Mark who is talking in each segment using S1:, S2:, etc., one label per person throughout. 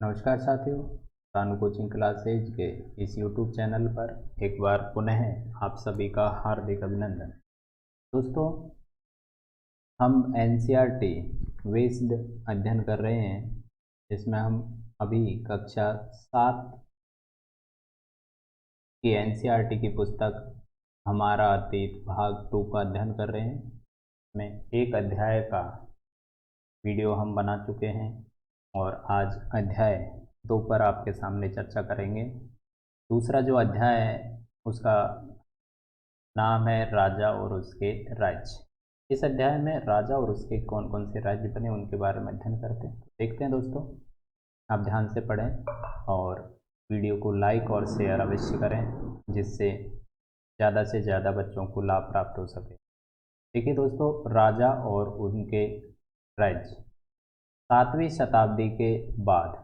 S1: नमस्कार साथियों, Ranu coaching classes के इस YouTube चैनल पर एक बार पुनः आप सभी का हार्दिक अभिनंदन। दोस्तों, हम NCERT बेस्ड अध्ययन कर रहे हैं, जिसमें हम अभी कक्षा 7 की NCERT की पुस्तक हमारा अतीत भाग 2 का अध्ययन कर रहे हैं। में एक अध्याय का वीडियो हम बना चुके हैं और आज अध्याय 2 पर आपके सामने चर्चा करेंगे। दूसरा जो अध्याय है उसका नाम है राजा और उसके राज्य। इस अध्याय में राजा और उसके कौन कौन से राज्य बने उनके बारे में अध्ययन करते हैं। देखते हैं दोस्तों, आप ध्यान से पढ़ें और वीडियो को लाइक और शेयर अवश्य करें, जिससे ज़्यादा से ज़्यादा बच्चों को लाभ प्राप्त हो सके। देखिए दोस्तों, राजा और उनके राज्य 7वीं शताब्दी के बाद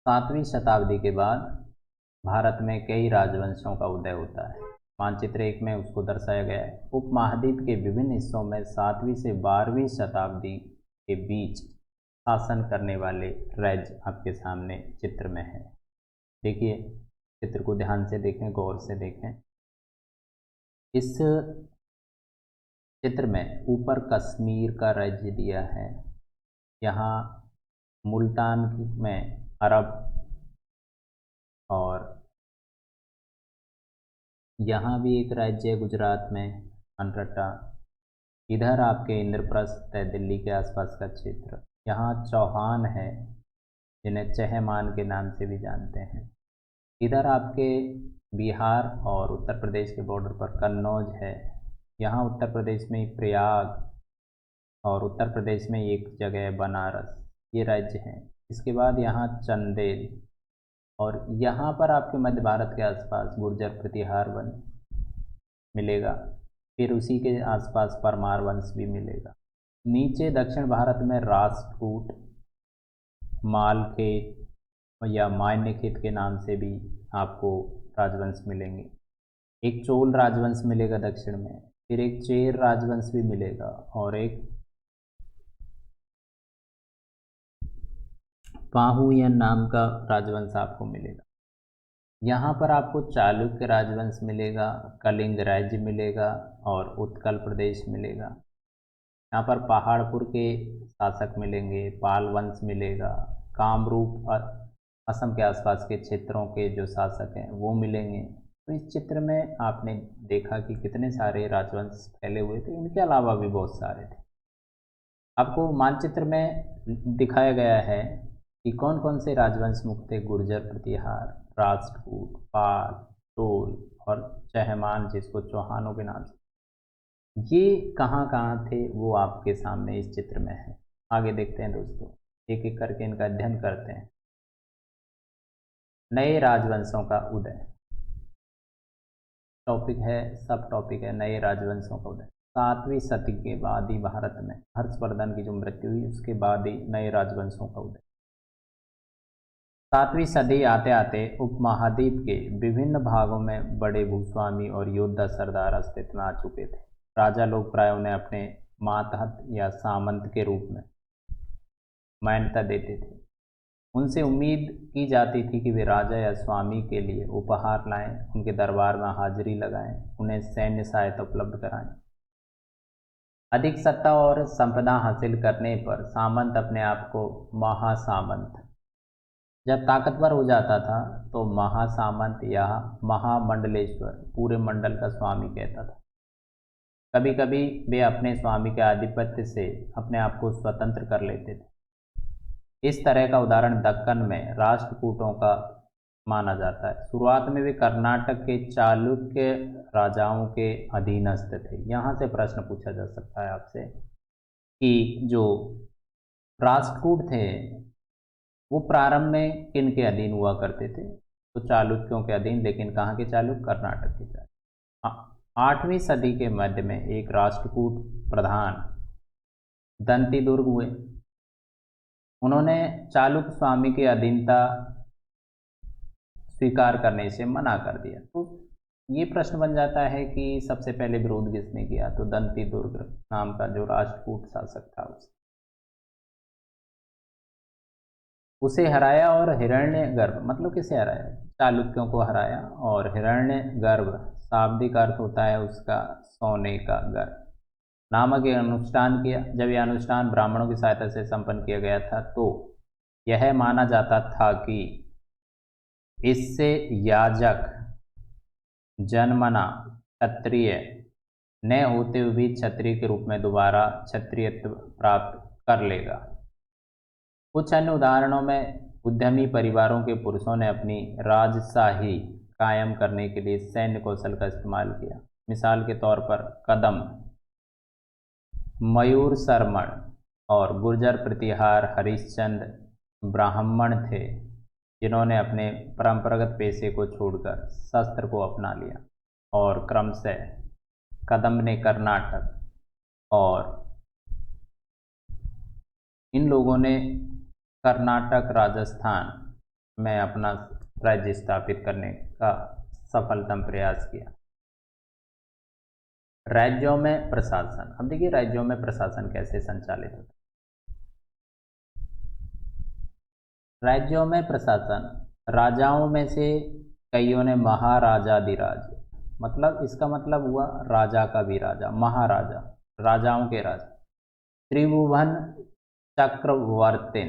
S1: 7वीं शताब्दी के बाद भारत में कई राजवंशों का उदय होता है। मानचित्र 1 में उसको दर्शाया गया है। उपमहाद्वीप के विभिन्न हिस्सों में 7वीं से 12वीं शताब्दी के बीच शासन करने वाले राज्य आपके सामने चित्र में है। देखिए, चित्र को ध्यान से देखें, गौर से देखें। इस चित्र में ऊपर कश्मीर का राज्य दिया है। यहाँ मुल्तान में अरब और यहाँ भी एक राज्य है गुजरात में अनरटा। इधर आपके इंद्रप्रस्थ है दिल्ली के आसपास का क्षेत्र। यहाँ चौहान है, जिन्हें चहमान के नाम से भी जानते हैं। इधर आपके बिहार और उत्तर प्रदेश के बॉर्डर पर कन्नौज है। यहाँ उत्तर प्रदेश में प्रयाग और उत्तर प्रदेश में एक जगह है बनारस, ये राज्य हैं। इसके बाद यहाँ चंदेल और यहाँ पर आपके मध्य भारत के आसपास गुर्जर प्रतिहार वंश मिलेगा। फिर उसी के आसपास परमार वंश भी मिलेगा। नीचे दक्षिण भारत में राष्ट्रकूट, मालखेत या मान्यखेत के नाम से भी आपको राजवंश मिलेंगे। एक चोल राजवंश मिलेगा दक्षिण में, फिर एक चेर राजवंश भी मिलेगा और एक पाहुयन नाम का राजवंश आपको मिलेगा। यहाँ पर आपको चालुक्य राजवंश मिलेगा, कलिंग राज्य मिलेगा और उत्कल प्रदेश मिलेगा। यहाँ पर पहाड़पुर के शासक मिलेंगे, पाल वंश मिलेगा, कामरूप असम के आसपास के क्षेत्रों के जो शासक हैं वो मिलेंगे। तो इस चित्र में आपने देखा कि कितने सारे राजवंश फैले हुए थे। इनके अलावा भी बहुत सारे थे। आपको मानचित्र में दिखाया गया है कि कौन कौन से राजवंश मुक्त थे। गुर्जर प्रतिहार, राष्ट्रकूट, पाल, चोल और चहमान, जिसको चौहानों के नाम से। ये कहाँ कहाँ थे वो आपके सामने इस चित्र में है। आगे देखते हैं दोस्तों, एक एक करके इनका अध्ययन करते हैं। नए राजवंशों का उदय टॉपिक है, सब टॉपिक है नए राजवंशों का उदय। 7वीं शती के बाद ही भारत में हर्षवर्धन की जो मृत्यु हुई उसके बाद ही नए राजवंशों का उदय। 7वीं सदी आते आते उपमहाद्वीप के विभिन्न भागों में बड़े भूस्वामी और योद्धा सरदार अस्तित्व में आ चुके थे। राजा लोग प्राय उन्हें अपने मातहत या सामंत के रूप में मान्यता देते थे। उनसे उम्मीद की जाती थी कि वे राजा या स्वामी के लिए उपहार लाएं, उनके दरबार में हाजिरी लगाएं, उन्हें सैन्य सहायता उपलब्ध कराएं। अधिक सत्ता और संपदा हासिल करने पर सामंत अपने आप को महासामंत, जब ताकतवर हो जाता था तो महासामंत या महामंडलेश्वर, पूरे मंडल का स्वामी कहता था। कभी कभी वे अपने स्वामी के आधिपत्य से अपने आप को स्वतंत्र कर लेते थे। इस तरह का उदाहरण दक्कन में राष्ट्रकूटों का माना जाता है। शुरुआत में वे कर्नाटक के चालुक्य राजाओं के अधीनस्थ थे। यहाँ से प्रश्न पूछा जा सकता है आपसे कि जो राष्ट्रकूट थे वो प्रारंभ में किन के अधीन हुआ करते थे? तो चालुक्यों के अधीन। लेकिन कहाँ के चालुक्य? कर्नाटक के चालुक्य। 8वीं सदी के मध्य में एक राष्ट्रकूट प्रधान दंती दुर्ग हुए। उन्होंने चालुक्य स्वामी की अधीनता स्वीकार करने से मना कर दिया। तो ये प्रश्न बन जाता है कि सबसे पहले विरोध किसने किया? तो दंती दुर्ग नाम का जो राष्ट्रकूट शासक था उसने। उसे हराया और हिरण्यगर्भ, मतलब किसे हराया, चालुक्यों को हराया। और हिरण्यगर्भ शाब्दिक अर्थ होता है उसका सोने का गर्भ नामक ये अनुष्ठान किया। जब यह अनुष्ठान ब्राह्मणों की सहायता से संपन्न किया गया था तो यह माना जाता था कि इससे याजक जन्मना क्षत्रिय न होते हुए भी क्षत्रिय के रूप में दोबारा क्षत्रियत्व प्राप्त कर लेगा। कुछ अन्य उदाहरणों में उद्यमी परिवारों के पुरुषों ने अपनी राजशाही कायम करने के लिए सैन्य कौशल का इस्तेमाल किया। मिसाल के तौर पर कदम, मयूर शर्मण और गुर्जर प्रतिहार हरिश्चंद्र ब्राह्मण थे जिन्होंने अपने परंपरागत पेशे को छोड़कर शस्त्र को अपना लिया। और क्रमशः कदम ने कर्नाटक और इन लोगों ने कर्नाटक राजस्थान में अपना राज्य स्थापित करने का सफलतम प्रयास किया। राज्यों में प्रशासन। अब देखिए राज्यों में प्रशासन कैसे संचालित होता है। राज्यों में प्रशासन, राजाओं में से कईयों ने महाराजाधिराज, मतलब इसका मतलब हुआ राजा का भी राजा, महाराजा, राजाओं के राजा, त्रिभुवन चक्रवर्तिन,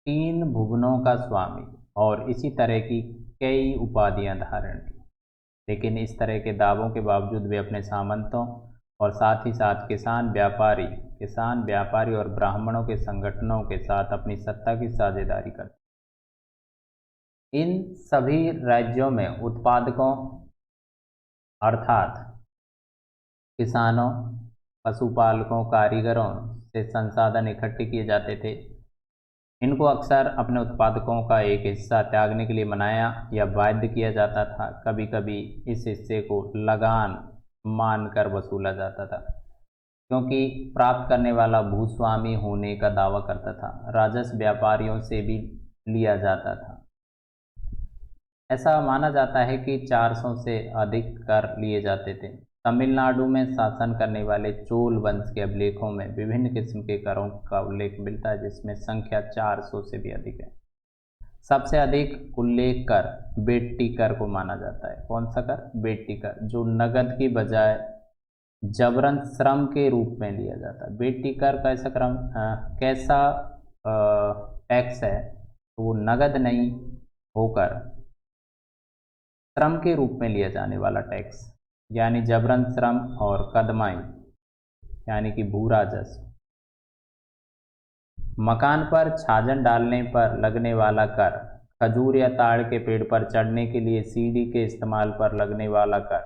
S1: 3 भुवनों का स्वामी और इसी तरह की कई उपाधियां धारण की। लेकिन इस तरह के दावों के बावजूद वे अपने सामंतों और साथ ही साथ किसान व्यापारी और ब्राह्मणों के संगठनों के साथ अपनी सत्ता की साझेदारी करते। इन सभी राज्यों में उत्पादकों अर्थात किसानों, पशुपालकों, कारीगरों से संसाधन इकट्ठे किए जाते थे। इनको अक्सर अपने उत्पादकों का एक हिस्सा त्यागने के लिए मनाया या बाध्य किया जाता था। कभी कभी इस हिस्से को लगान मानकर वसूला जाता था क्योंकि प्राप्त करने वाला भूस्वामी होने का दावा करता था। राजस्व व्यापारियों से भी लिया जाता था। ऐसा माना जाता है कि 400 से अधिक कर लिए जाते थे। तमिलनाडु में शासन करने वाले चोल वंश के अभिलेखों में विभिन्न किस्म के करों का उल्लेख मिलता है जिसमें संख्या 400 से भी अधिक है। सबसे अधिक उल्लेख कर बेट्टी कर को माना जाता है। कौन सा कर? बेट्टी कर, जो नगद की बजाय जबरन श्रम के रूप में लिया जाता है। बेट्टी कर कैसा टैक्स है तो वो नगद नहीं होकर श्रम के रूप में लिया जाने वाला टैक्स, यानी जबरन श्रम, और कदमाई यानी कि भू राजस्व। मकान पर छाजन डालने पर लगने वाला कर, खजूर या ताड़ के पेड़ पर चढ़ने के लिए सीढ़ी के इस्तेमाल पर लगने वाला कर,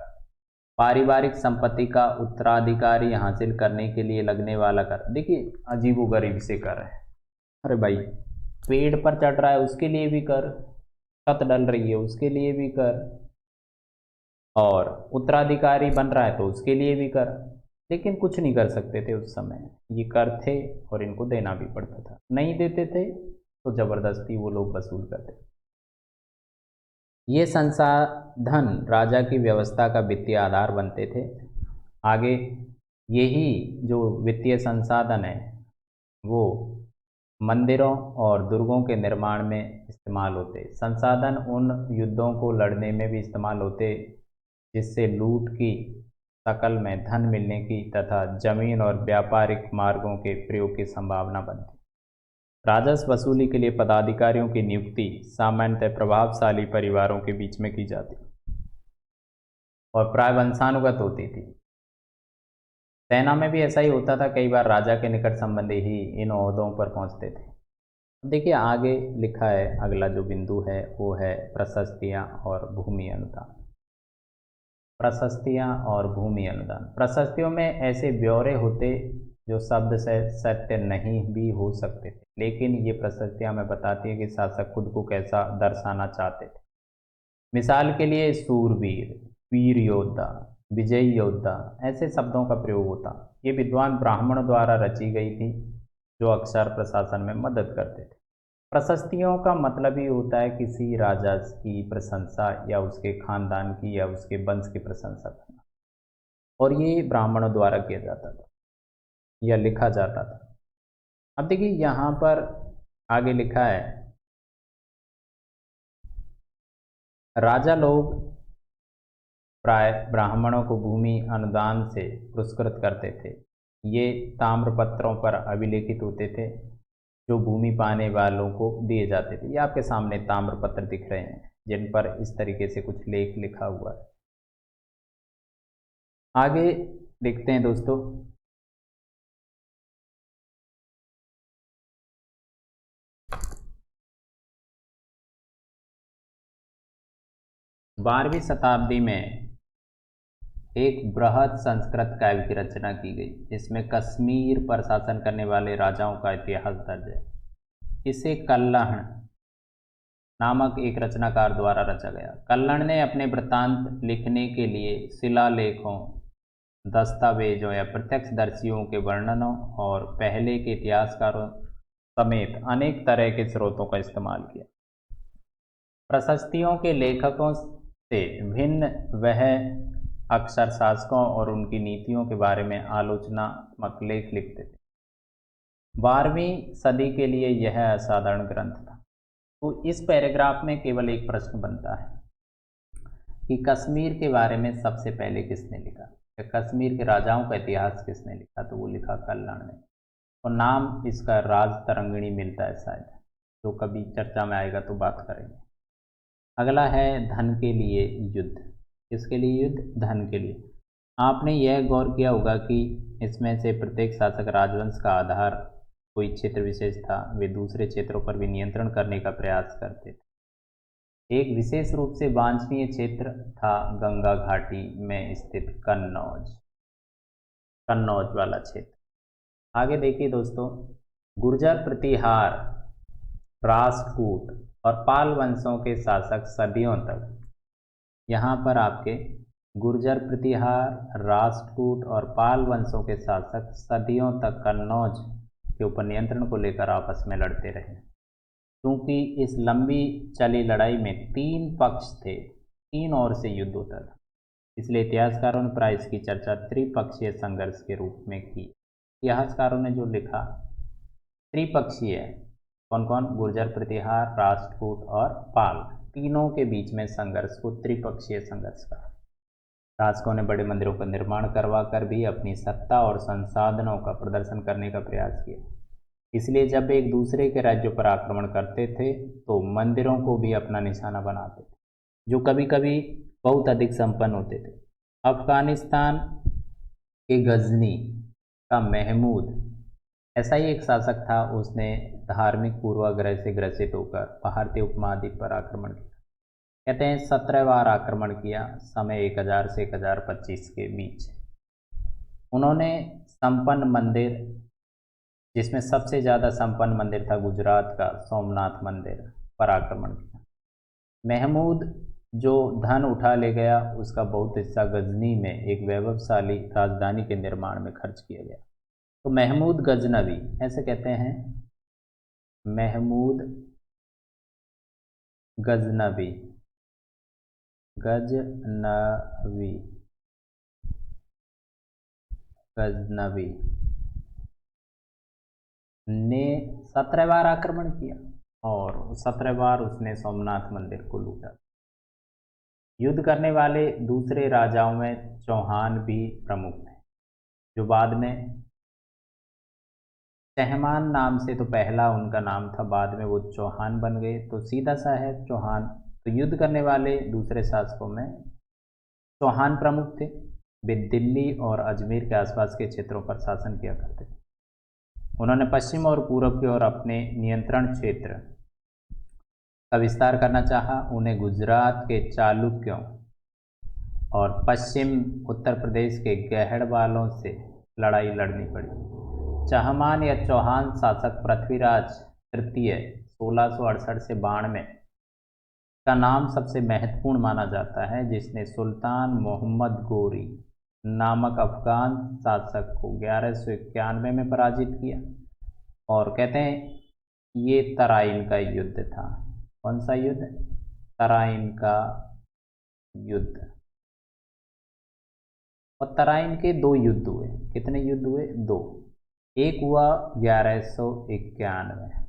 S1: पारिवारिक संपत्ति का उत्तराधिकारी हासिल करने के लिए लगने वाला कर। देखिए अजीबोगरीब से कर है। अरे भाई, पेड़ पर चढ़ रहा है उसके लिए भी कर, छत डल रही है उसके लिए भी कर, और उत्तराधिकारी बन रहा है तो उसके लिए भी कर। लेकिन कुछ नहीं कर सकते थे उस समय, ये कर थे और इनको देना भी पड़ता था। नहीं देते थे तो जबरदस्ती वो लोग वसूल करते। ये संसाधन राजा की व्यवस्था का वित्तीय आधार बनते थे। आगे यही जो वित्तीय संसाधन है वो मंदिरों और दुर्गों के निर्माण में इस्तेमाल होते। संसाधन उन युद्धों को लड़ने में भी इस्तेमाल होते जिससे लूट की शकल में धन मिलने की तथा जमीन और व्यापारिक मार्गों के प्रयोग की संभावना बनती। राजस्व वसूली के लिए पदाधिकारियों की नियुक्ति सामान्यतः प्रभावशाली परिवारों के बीच में की जाती और प्राय वंशानुगत होती थी। सेना में भी ऐसा ही होता था, कई बार राजा के निकट संबंधी ही इन ओहदों पर पहुंचते थे। देखिए आगे लिखा है, अगला जो बिंदु है वो है प्रशस्तियाँ और भूमि अनुदान। प्रशस्तियाँ और भूमि अनुदान। प्रशस्तियों में ऐसे ब्यौरे होते जो शब्द से सत्य नहीं भी हो सकते थे, लेकिन ये प्रशस्तियाँ हमें बताती है कि शासक खुद को कैसा दर्शाना चाहते थे। मिसाल के लिए सूरवीर, वीर योद्धा, विजयी योद्धा, ऐसे शब्दों का प्रयोग होता। ये विद्वान ब्राह्मणों द्वारा रची गई थी जो अक्सर प्रशासन में मदद करते थे। प्रशस्तियों का मतलब ही होता है किसी राजा की प्रशंसा या उसके खानदान की या उसके वंश की प्रशंसा करना, और ये ब्राह्मणों द्वारा किया जाता था या लिखा जाता था। अब देखिए यहाँ पर आगे लिखा है राजा लोग प्राय ब्राह्मणों को भूमि अनुदान से पुरस्कृत करते थे। ये ताम्रपत्रों पर अभिलेखित होते थे जो भूमि पाने वालों को दिए जाते थे। ये आपके सामने ताम्रपत्र दिख रहे हैं जिन पर इस तरीके से कुछ लेख लिखा हुआ है। आगे देखते हैं दोस्तों। बारहवीं शताब्दी में एक बृहद संस्कृत काव्य की रचना की गई जिसमें कश्मीर पर शासन करने वाले राजाओं का इतिहास दर्ज है। इसे कल्लण नामक एक रचनाकार द्वारा रचा गया। कल्लण ने अपने वृत्तांत लिखने के लिए शिलालेखों, दस्तावेजों या प्रत्यक्षदर्शियों के वर्णनों और पहले के इतिहासकारों समेत अनेक तरह के स्रोतों का इस्तेमाल किया। प्रशस्तियों के लेखकों से भिन्न वह अक्सर शासकों और उनकी नीतियों के बारे में आलोचनात्मक लेख लिखते थे। 12वीं सदी के लिए यह असाधारण ग्रंथ था। तो इस पैराग्राफ में केवल एक प्रश्न बनता है कि कश्मीर के बारे में सबसे पहले किसने लिखा, या कश्मीर के राजाओं का इतिहास किसने लिखा। तो वो लिखा कल्लण ने, और नाम इसका राजतरंगिणी मिलता है शायद, जो कभी चर्चा में आएगा तो बात करेंगे। अगला है धन के लिए युद्ध। किसके लिए युद्ध? धन के लिए। आपने यह गौर किया होगा कि इसमें से प्रत्येक शासक राजवंश का आधार कोई क्षेत्र विशेष था। वे दूसरे क्षेत्रों पर भी नियंत्रण करने का प्रयास करते थे। एक विशेष रूप से वांछनीय क्षेत्र था गंगा घाटी में स्थित कन्नौज वाला क्षेत्र। आगे देखिए दोस्तों, गुर्जर, प्रतिहार, राष्ट्रकूट और पाल वंशों के शासक सदियों तक, यहाँ पर आपके गुर्जर, प्रतिहार, राष्ट्रकूट और पाल वंशों के शासक सदियों तक कन्नौज के ऊपर नियंत्रण को लेकर आपस में लड़ते रहे। क्योंकि इस लंबी चली लड़ाई में 3 पक्ष थे, 3 ओर से युद्ध होता था, इसलिए इतिहासकारों ने प्राय इसकी चर्चा त्रिपक्षीय संघर्ष के रूप में की। इतिहासकारों ने जो लिखा त्रिपक्षीय, कौन कौन? गुर्जर, प्रतिहार, राष्ट्रकूट और पाल, तीनों के बीच में संघर्ष को त्रिपक्षीय संघर्ष कहा। शासकों ने बड़े मंदिरों का निर्माण करवा कर भी अपनी सत्ता और संसाधनों का प्रदर्शन करने का प्रयास किया। इसलिए जब एक दूसरे के राज्यों पर आक्रमण करते थे तो मंदिरों को भी अपना निशाना बनाते थे, जो कभी कभी बहुत अधिक संपन्न होते थे। अफगानिस्तान के गजनी का महमूद ऐसा ही एक शासक था। उसने धार्मिक पूर्वाग्रह से ग्रसित होकर भारतीय उपमहाद्वीप पर आक्रमण किया। कहते हैं 17 बार आक्रमण किया, समय 1000 से 1025 के बीच। उन्होंने संपन्न मंदिर, जिसमें सबसे ज़्यादा संपन्न मंदिर था गुजरात का सोमनाथ मंदिर, पर आक्रमण किया। महमूद जो धन उठा ले गया उसका बहुत हिस्सा गजनी में एक वैभवशाली राजधानी के निर्माण में खर्च किया गया। तो महमूद गजनवी ऐसे कहते हैं, महमूद गजनवी ने 17 बार आक्रमण किया और 17 बार उसने सोमनाथ मंदिर को लूटा। युद्ध करने वाले दूसरे राजाओं में चौहान भी प्रमुख थे, जो बाद में चहमान नाम से, तो पहला उनका नाम था, बाद में वो चौहान बन गए। तो सीधा सा है चौहान। तो युद्ध करने वाले दूसरे शासकों में चौहान प्रमुख थे। वे दिल्ली और अजमेर के आसपास के क्षेत्रों पर शासन किया करते थे। उन्होंने पश्चिम और पूर्व की ओर अपने नियंत्रण क्षेत्र का विस्तार करना चाहा। उन्हें गुजरात के चालुक्यों और पश्चिम उत्तर प्रदेश के गहड़वालों से लड़ाई लड़नी पड़ी। चहमान या चौहान शासक पृथ्वीराज तृतीय 1668 से 92 का नाम सबसे महत्वपूर्ण माना जाता है, जिसने सुल्तान मोहम्मद गोरी नामक अफगान शासक को 1191 में पराजित किया। और कहते हैं ये तराइन का युद्ध था। कौन सा युद्ध? तराइन का युद्ध। और तराइन के 2 युद्ध हुए। कितने युद्ध हुए? 2। एक हुआ 1191